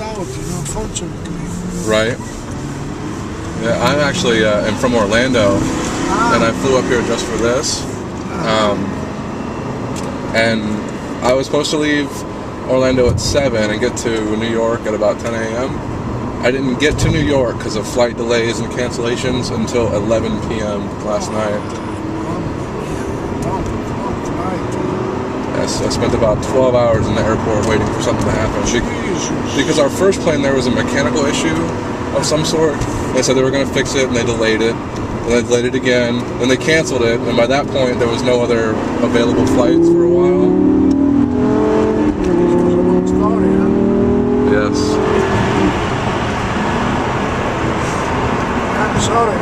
out, unfortunately. Right. Yeah, I'm actually am from Orlando, and I flew up here just for this. And I was supposed to leave Orlando at 7 and get to New York at about 10 a.m. I didn't get to New York because of flight delays and cancellations until 11 p.m. last night. Yes, I spent about 12 hours in the airport waiting for something to happen. Because our first plane there was a mechanical issue of some sort. They said they were going to fix it, and they delayed it. And they delayed it again, and they canceled it. And by that point, there was no other available flights for a while. Yes. I'm sorry.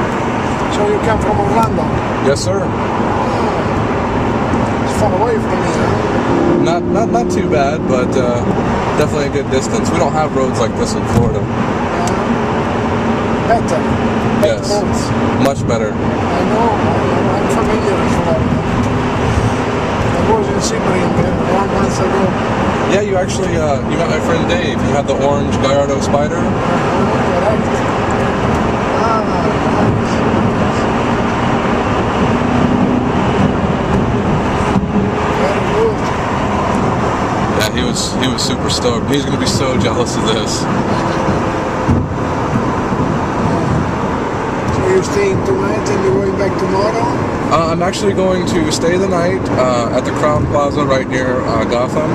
So you come from Orlando? Yes, sir. It's far away from me, huh? Not too bad, but definitely a good distance. We don't have roads like this in Florida. Better. Yes. Roads. Much better. I know. I'm familiar with Florida. I was in Sebring 1 month ago. Yeah, you actually you met my friend Dave. You had the orange Gallardo Spider. Correct. He was super stoked. He's going to be so jealous of this. So you're staying tonight and you're going back tomorrow? I'm actually going to stay the night at the Crown Plaza right near Gotham.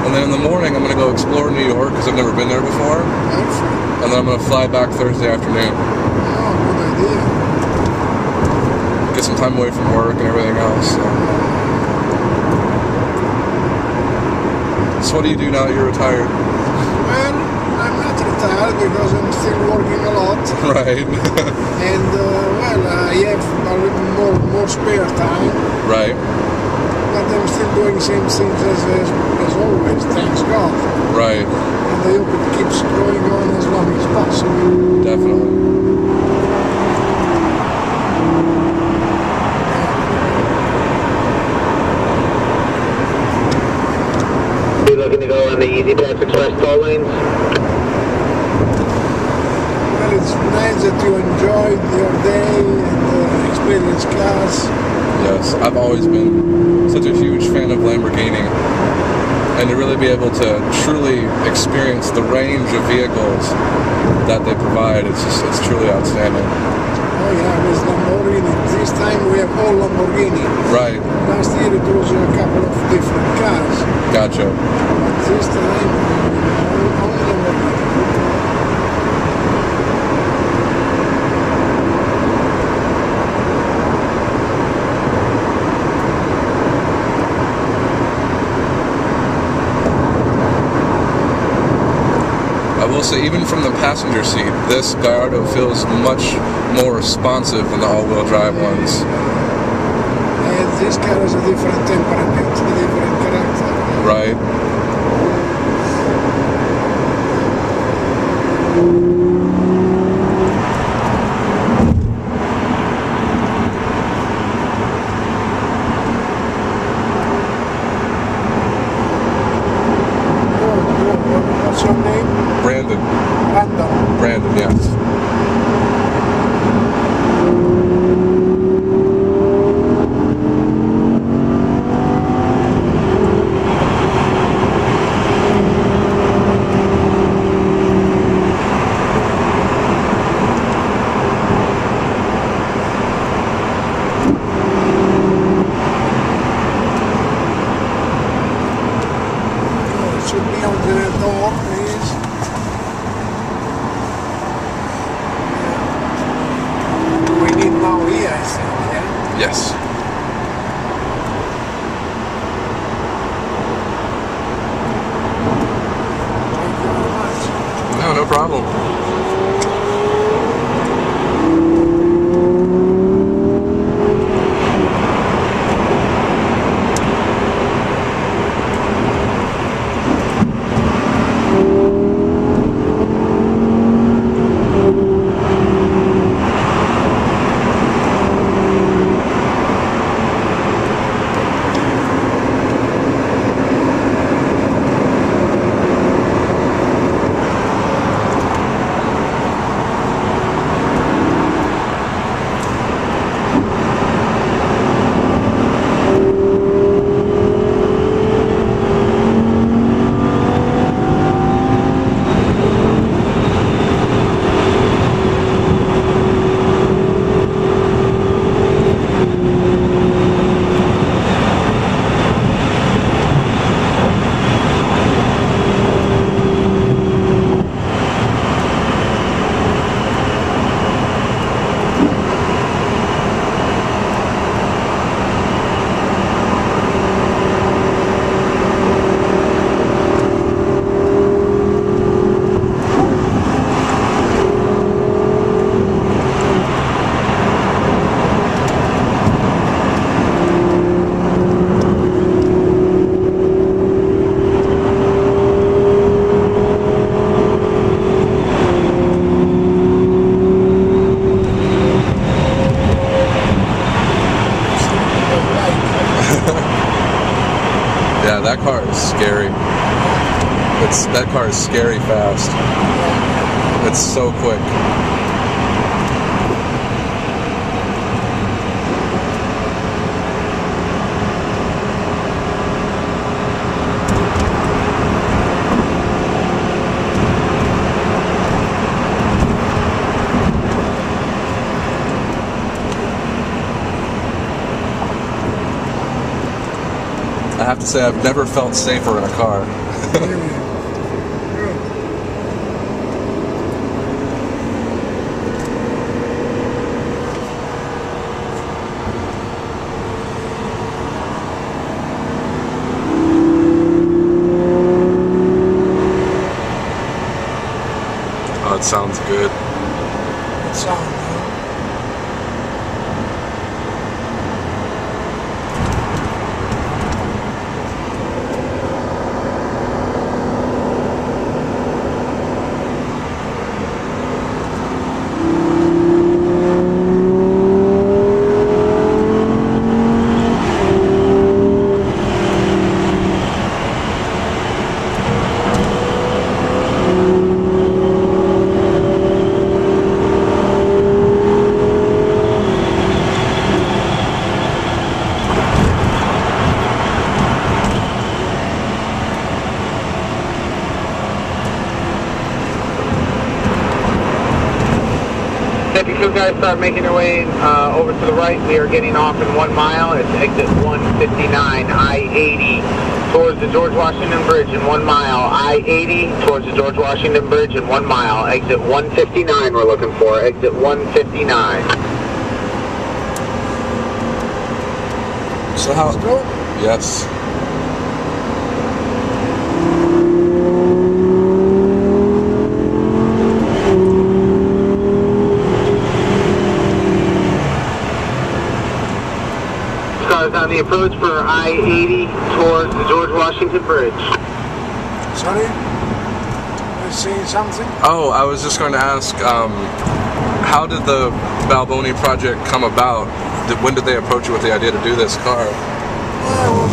And then in the morning I'm going to go explore New York because I've never been there before. Excellent. And then I'm going to fly back Thursday afternoon. Oh, good idea. Get some time away from work and everything else. So what do you do now that you're retired? Well, I'm not retired because I'm still working a lot. Right. And, I have a little more spare time. Right. But I'm still doing the same things as always, thanks God. Right. And I hope it keeps going on as long as possible. Definitely. Are you looking to go on the Easy Pass Express toll lanes? Well, it's nice that you enjoyed your day and experienced cars. Yes, I've always been such a huge fan of Lamborghini. And to really be able to truly experience the range of vehicles that they provide, it's truly outstanding. Oh yeah, with Lamborghini. This time we have all Lamborghini. Right. Last year it was a couple of different cars. Gotcha. But this time, only Lamborghini. I will say, even from the passenger seat, this Gallardo feels much more responsive than the all-wheel drive ones. And this car has a different temperament, a different character. Right. What's your name? Brandon. Brandon. Brandon, yes. Should be on the door, please. We need now here, I think, yeah? Yes. Thank you very much. No, no problem. That car is scary fast. It's so quick. I have to say, I've never felt safer in a car. Oh, it sounds good. It sounds good. If you two guys start making your way over to the right, we are getting off in 1 mile. It's exit 159, I-80 towards the George Washington Bridge in 1 mile. I-80 towards the George Washington Bridge in 1 mile. Exit 159 we're looking for. Exit 159. So how? Let's go. Yes. Cars on the approach for I-80 towards the George Washington Bridge. Sorry? Are you saying something? Oh, I was just going to ask, how did the Balboni project come about? When did they approach you with the idea to do this car? Well, it was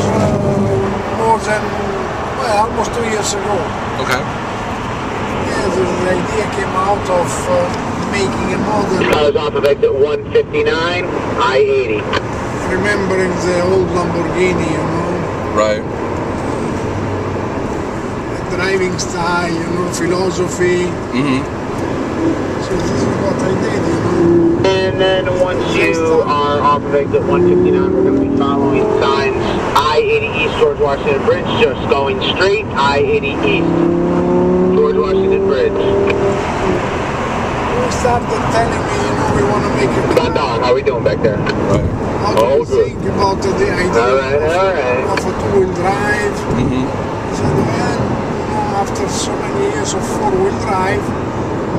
more than, well, almost 2 years ago. Okay. Yeah, the idea came out of making a model, Cars off of exit 159, I-80. remembering the old Lamborghini, you know, Right. the driving style, you know, philosophy. Mm-hmm. So this is what I did, you know. And then once you are off of exit 159, we're going to be following signs I-80 East George Washington Bridge, just going straight, I-80 East George Washington Bridge. We started telling me, you know, we want to make a car. Dog, how we doing back there? Right. How do you think about the idea of a two-wheel drive? Mm-hmm. He said, well, you know, after so many years of four-wheel drive,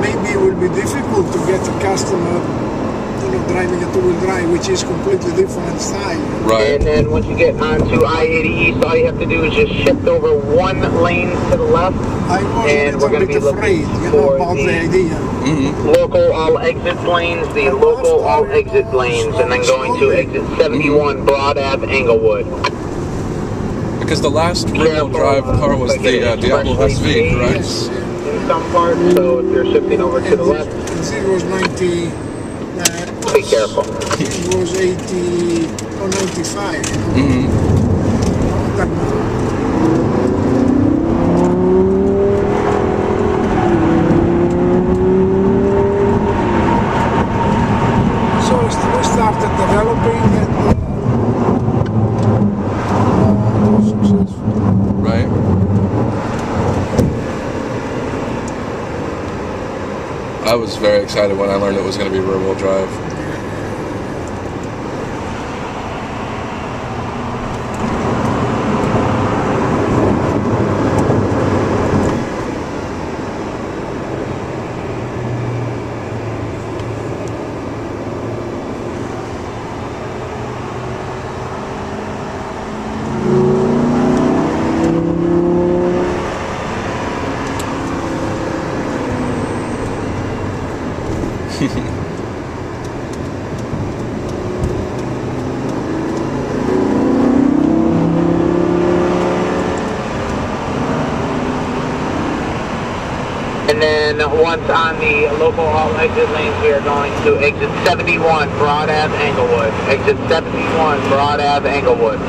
maybe it will be difficult to get a customer, you know, driving a two-wheel drive, which is completely different style. Right. And then once you get onto I-80 East, all you have to do is just shift over 1 lane to the left. I was And a we're little going to bit be afraid, looking you know, for about the idea. Mm-hmm. local all exit lanes, the local all exit lanes, and then going to exit 71 Broad Ave, Englewood. Because the last rear-wheel drive car was the Diablo SV, correct? Yes, In some parts, so if you're shifting over to the left, it was 90. be careful. It was 80 or 95. You know? Mm-hmm. That, so we started developing and it was successful. Right. I was very excited when I learned it was going to be rear-wheel drive. And then once on the local all exit lanes, we are going to exit 71 Broad Ave Englewood. Exit 71 Broad Ave Englewood.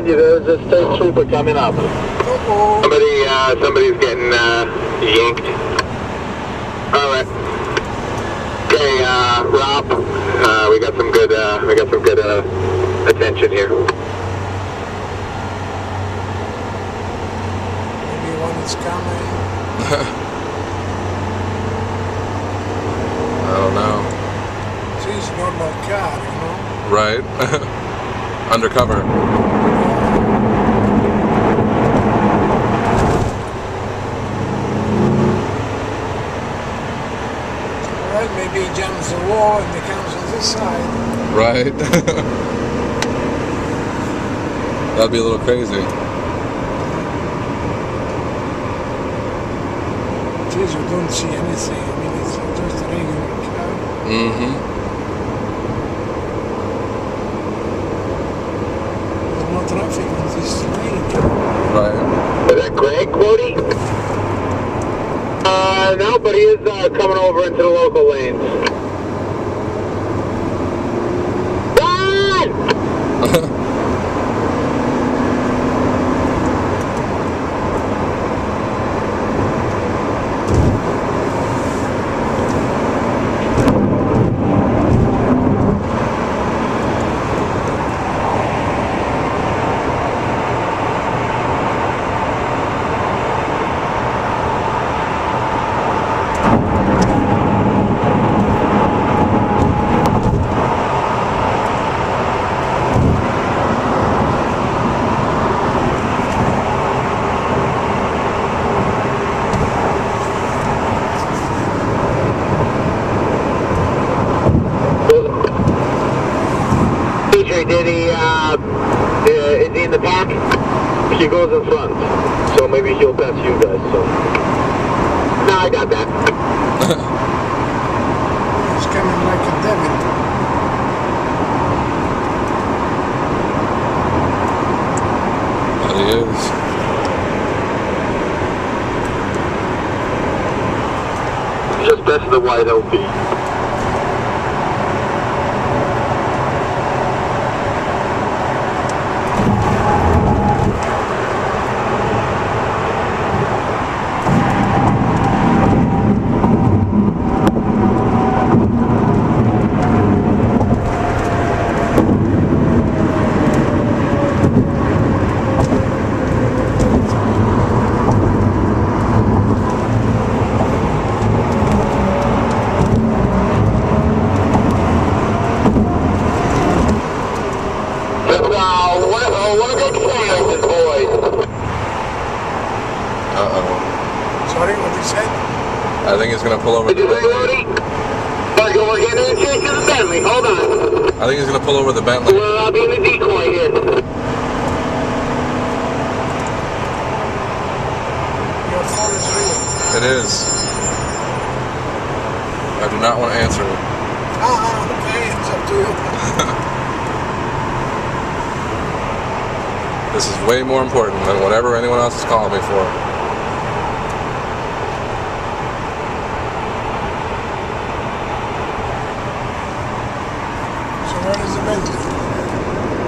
There's a state trooper coming up. Somebody's getting yanked. All right. Okay, Rob. We got some good attention here. Maybe one is coming. I don't know. She's a normal car, you know. Right. Undercover. Right, maybe he jumps the wall and he comes on this side. Right. That'd be a little crazy. Geez, you don't see anything. I mean, it's just a regular car. Mm-hmm. There's no traffic on this lane. Right. Is that Greg, Quody? No, but he is coming over into the local lanes. Run! Did he, is he in the back? He goes in front, so maybe he'll pass you guys, so. No, I got that. He's coming like a devil. That he is. Just past the white LP. What a big sandwich, boys. Uh-oh. Sorry, what you said? I think he's going to pull over the Did you say, Bentley. Rody? We're getting in chase to the Bentley. Hold on. I think he's going to pull over the Bentley. We'll be in the decoy here. Your phone is ringing. It is. I do not want to answer it. Okay, it's up to you. This is way more important than whatever anyone else is calling me for. So where is the Bentley?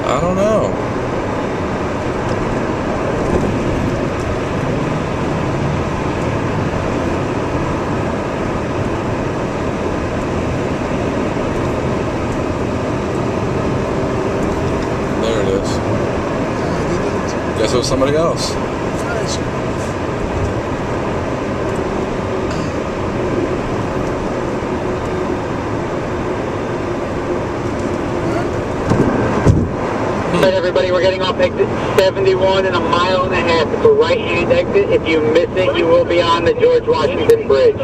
I don't know. There it is. Guess it was somebody else. Nice. everybody, we're getting off exit 71 in a mile and a half. It's a right-hand exit. If you miss it, you will be on the George Washington Bridge.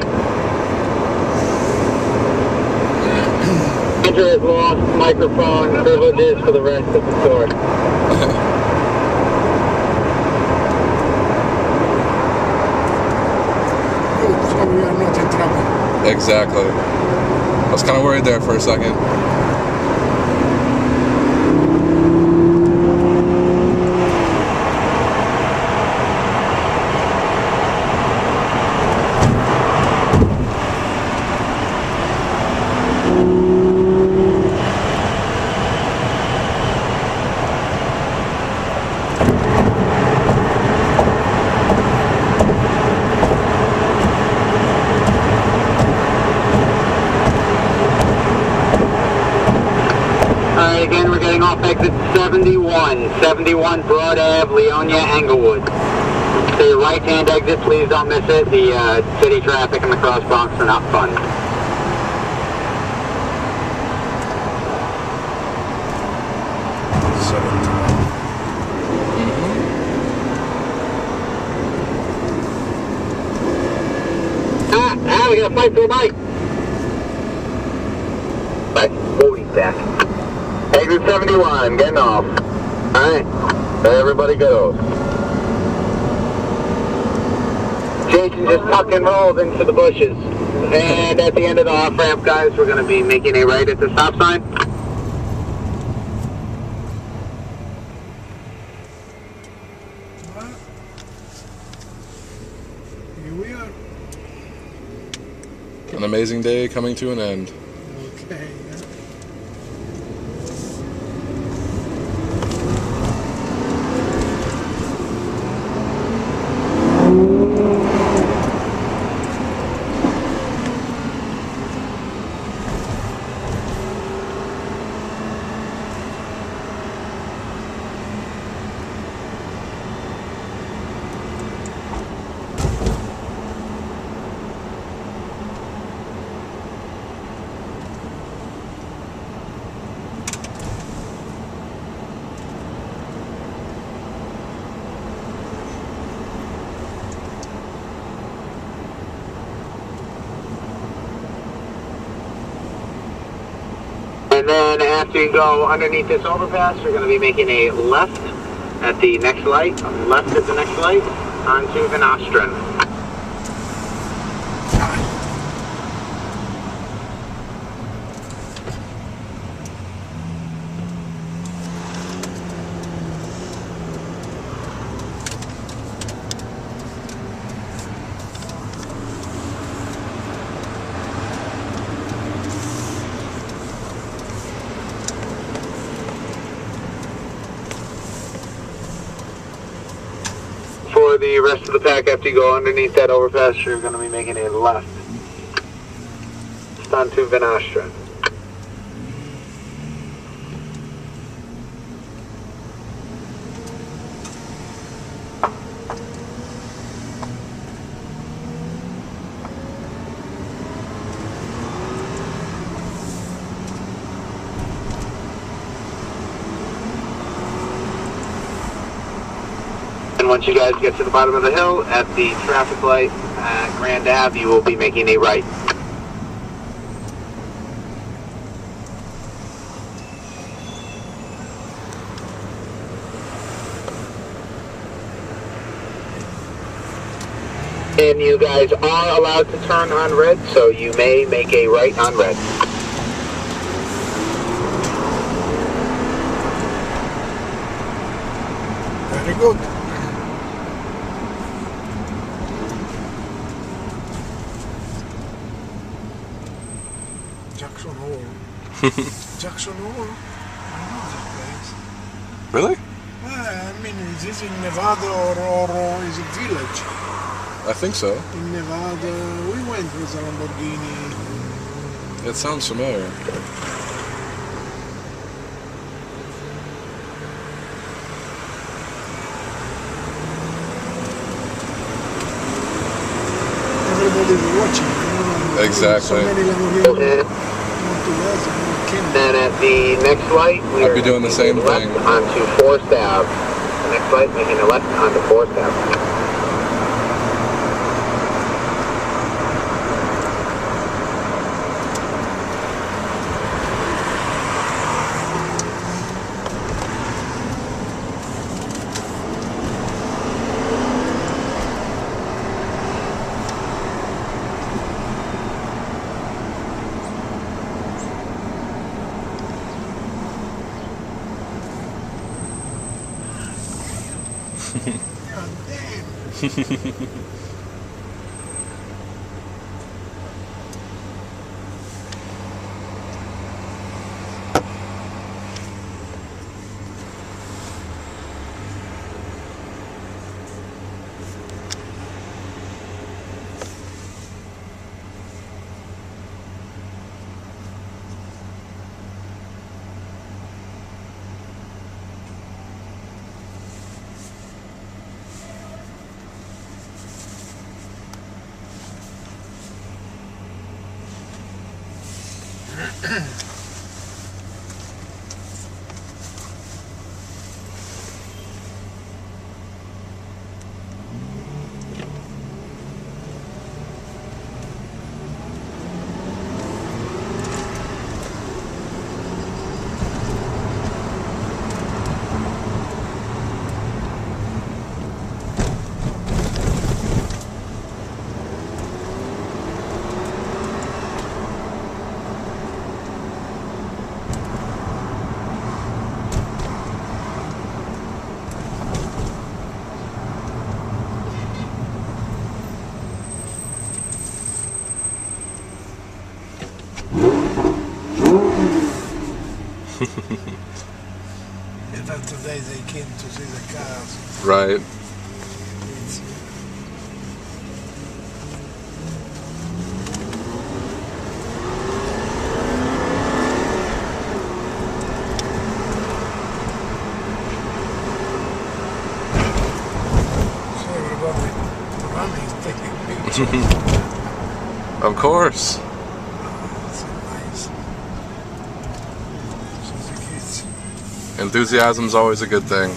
Enter has lost microphone privileges for the rest of the tour. Good, so we are not in trouble. Exactly. I was kind of worried there for a second. Again, we're getting off exit 71 Broad Ave, Leonia, Englewood. The right-hand exit, please don't miss it. The city traffic and the cross bumps are not fun. We got a fight for the bike. Bike, Bodie's back. Exit 71, getting off. Alright, there everybody goes. Jason just tuck and rolled into the bushes. And at the end of the off-ramp, guys, we're going to be making a right at the stop sign. Here we are. An amazing day coming to an end. Okay. And then after you go underneath this overpass, we're going to be making a left at the next light, left at the next light, onto Van Ostren. For the rest of the pack, after you go underneath that overpass, you're going to be making a left. Just onto Van Ostren. And once you guys get to the bottom of the hill, at the traffic light at Grand Ave, you will be making a right. And you guys are allowed to turn on red, so you may make a right on red. Very good. Jackson Hole. Jackson Hole? I know that place. Really? I mean, is this in Nevada or is it village? I think so. In Nevada, we went with a Lamborghini. It sounds familiar. Everybody's watching. You know, Exactly. So many Lamborghini. Not too bad. Then at the next light, I'd be doing the same thing. Onto Forest Ave. The next light, making a left onto Forest Ave. Even today they came to see the cars. Right. So everybody running, taking pictures. Of course. Enthusiasm's always a good thing.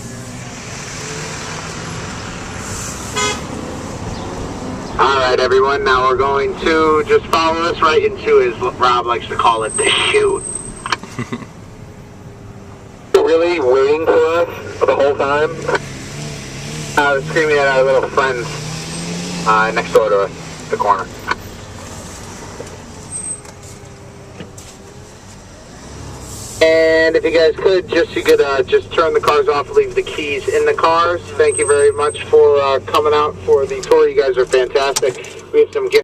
Alright everyone, now we're going to just follow us right into, as Rob likes to call it, the chute. Really waiting for us for the whole time? I was screaming at our little friends next door to us, the corner. And if you guys could, just turn the cars off, leave the keys in the cars. Thank you very much for coming out for the tour. You guys are fantastic. We have some gifts.